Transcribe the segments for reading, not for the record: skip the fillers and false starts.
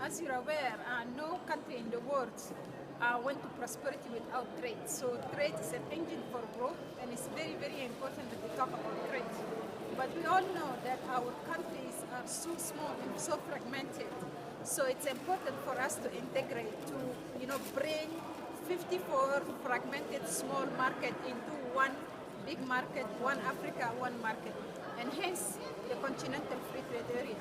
As you're aware, no country in the world went to prosperity without trade. So trade is an engine for growth, and it's very, very important that we talk about trade. But we all know that our countries are so small and so fragmented. So it's important for us to integrate, to bring 54 fragmented small market into one big market, one Africa, one market, and hence the continental free trade area.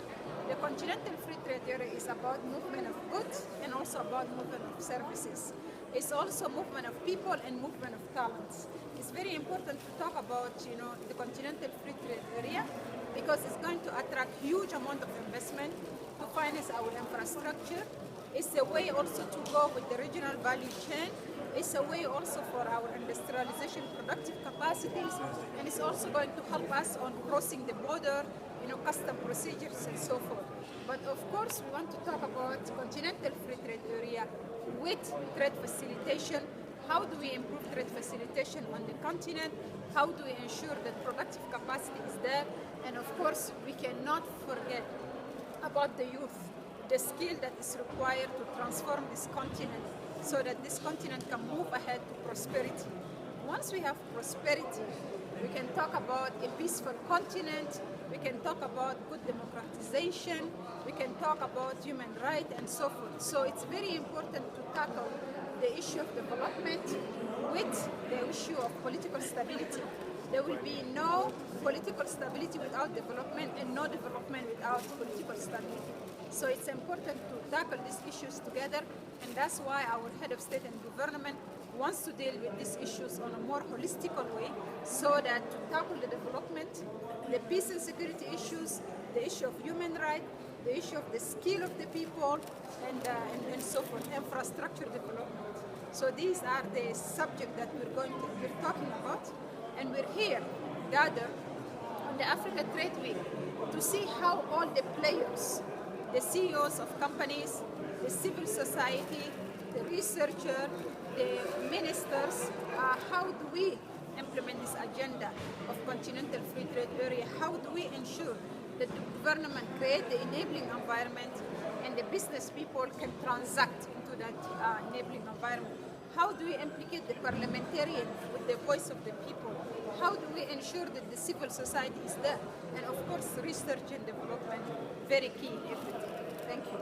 The continental free trade area is about movement of goods and also about movement of services. It's also movement of people and movement of talents. It's very important to talk about the continental free trade area because it's going to attract huge amount of investment to finance our infrastructure. It's a way also to go with the regional value chain. It's a way also for our industrialization productive capacities, and it's also going to help us on crossing the border, custom procedures and so forth. But of course, we want to talk about continental free trade area with trade facilitation. How do we improve trade facilitation on the continent? How do we ensure that productive capacity is there? And of course, we cannot forget about the youth, the skill that is required to transform this continent so that this continent can move ahead to prosperity. Once we have prosperity, we can talk about a peaceful continent, we can talk about good democratization, we can talk about human rights and so forth. So it's very important to tackle the issue of development with the issue of political stability. There will be no political stability without development and no development without political stability. So it's important to tackle these issues together, and that's why our head of state and government wants to deal with these issues on a more holistic way so that to tackle the development, the peace and security issues, the issue of human rights, the issue of the skill of the people, and so forth, infrastructure development. So these are the subjects that we're talking about, and we're here gathered on the Africa Trade Week to see how all the players, the CEOs of companies, the civil society, the researchers, the ministers, how do we implement this agenda of continental free trade area? How do we ensure that the government create the enabling environment and the business people can transact into that enabling environment? How do we implicate the parliamentarian with the voice of the people? How do we ensure that the civil society is there? And of course, research and development, very key in everything. Thank you.